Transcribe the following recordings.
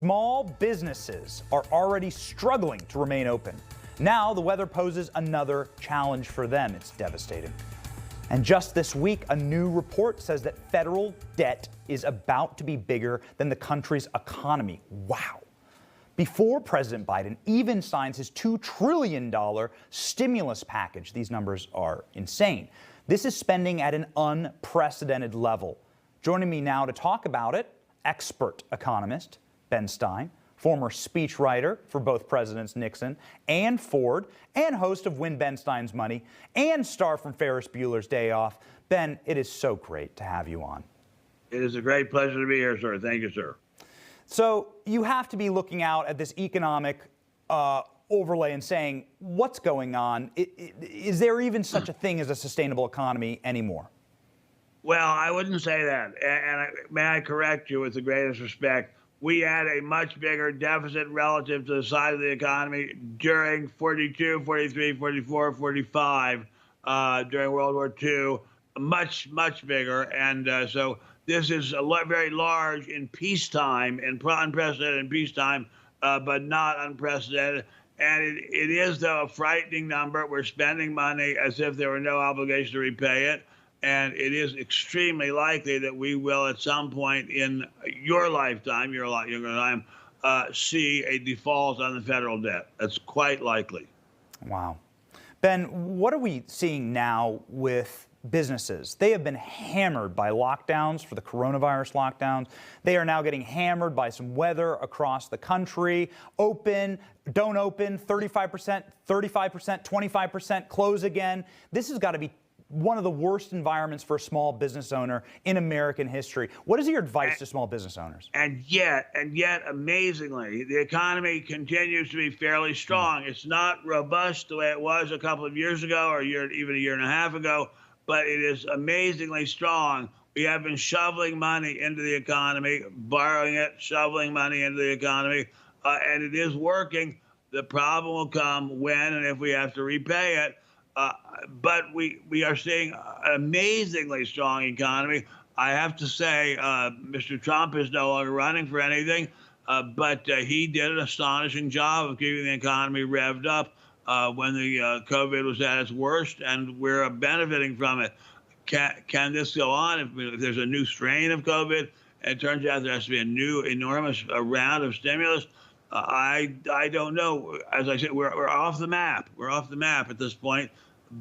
Small businesses are already struggling to remain open. Now the weather poses another challenge for them. It's devastating. And just this week, a new report says that federal debt is about to be bigger than the country's economy. Wow. Before President Biden even signs his $2 trillion stimulus package, these numbers are insane. This is spending at an unprecedented level. Joining me now to talk about it, expert economist Ben Stein, former speechwriter for both Presidents Nixon and Ford, and host of Win Ben Stein's Money, and star from Ferris Bueller's Day Off. Ben, it is so great to have you on. It is a great pleasure to be here, sir. Thank you, sir. So you have to be looking out at this economic overlay and saying, what's going on? Is there even such a thing as a sustainable economy anymore? Well, I wouldn't say that. May I correct you with the greatest respect? We had a much bigger deficit relative to the size of the economy during 42, 43, 44, 45, during World War II, much, much bigger. And so this is very large in peacetime, unprecedented in peacetime, but not unprecedented. And it is, though, a frightening number. We're spending money as if there were no obligation to repay it. And it is extremely likely that we will, at some point in your lifetime, you're a lot younger than I am, see a default on the federal debt. That's quite likely. Wow. Ben, what are we seeing now with businesses? They have been hammered by lockdowns, for the coronavirus lockdowns. They are now getting hammered by some weather across the country. Open, don't open, 35%, 35%, 25%, close again. This has got to be one of the worst environments for a small business owner in American history. What is your advice to small business owners? And yet, amazingly, the economy continues to be fairly strong. It's not robust the way it was a couple of years ago or even a year and a half ago, but it is amazingly strong. We have been shoveling money into the economy, borrowing it, shoveling money into the economy, and it is working. The problem will come when and if we have to repay it. But we are seeing an amazingly strong economy. I have to say, Mr. Trump is no longer running for anything, but he did an astonishing job of keeping the economy revved up when the COVID was at its worst, and we're benefiting from it. Can this go on? If there's a new strain of COVID, and it turns out there has to be a new enormous round of stimulus, I don't know. As I said, we're off the map. We're off the map at this point.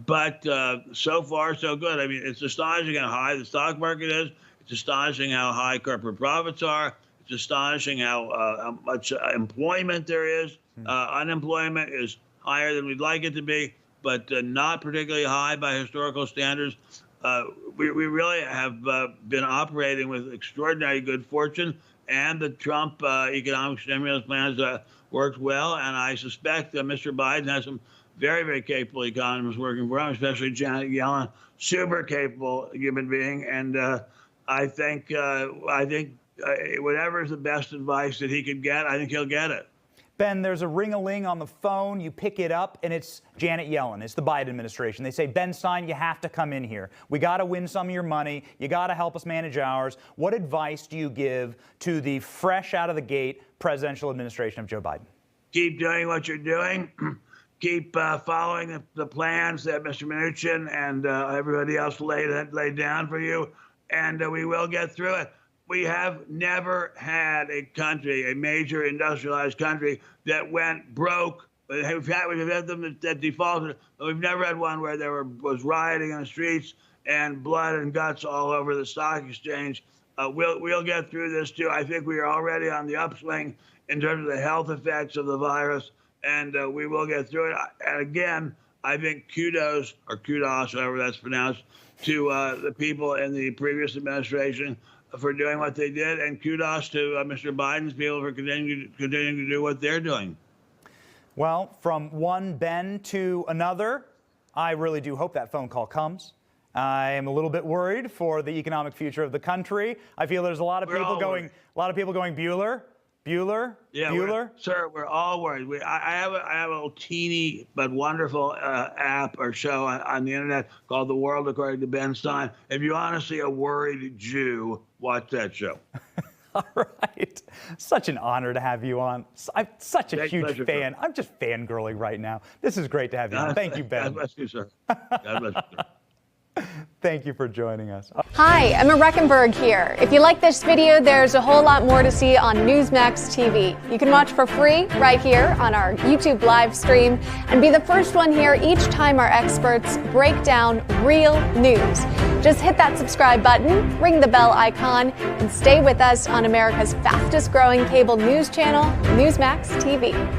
But so far, so good. I mean, it's astonishing how high the stock market is. It's astonishing how high corporate profits are. It's astonishing how much employment there is. Unemployment is higher than we'd like it to be, but not particularly high by historical standards. We really have been operating with extraordinary good fortune, and the Trump economic stimulus plans worked well. And I suspect that Mr. Biden has some very, very capable economists working for him, especially Janet Yellen, super capable human being. And I think whatever is the best advice that he could get, I think he'll get it. Ben, there's a ring-a-ling on the phone. You pick it up, and it's Janet Yellen. It's the Biden administration. They say, Ben Stein, you have to come in here. We got to win some of your money. You got to help us manage ours. What advice do you give to the fresh out of the gate presidential administration of Joe Biden? Keep doing what you're doing. Keep following the plans that Mr. Mnuchin and everybody else laid down for you, and we will get through it. We have never had a country, a major industrialized country, that went broke. We've had them that defaulted, but we've never had one where there was rioting on the streets and blood and guts all over the stock exchange. We'll get through this too. I think we are already on the upswing in terms of the health effects of the virus, and we will get through it. And again, I think kudos, however that's pronounced, to the people in the previous administration for doing what they did, and kudos to Mr. Biden's people for continuing to do what they're doing. Well, from one Ben to another, I really do hope that phone call comes. I am a little bit worried for the economic future of the country. I feel there's a lot of people going Bueller. Yeah, Bueller? Sir, we're all worried. I have a little teeny but wonderful app or show on the internet called The World According to Ben Stein. If you want to see a worried Jew, watch that show. All right. Such an honor to have you on. I'm such a huge fan. I'm just fangirling right now. This is great to have you on. Thank you, Ben. God bless you, sir. God bless you, sir. Thank you for joining us. Hi, Emma Reckenberg here. If you like this video, there's a whole lot more to see on Newsmax TV. You can watch for free right here on our YouTube live stream and be the first one here each time our experts break down real news. Just hit that subscribe button, ring the bell icon, and stay with us on America's fastest growing cable news channel, Newsmax TV.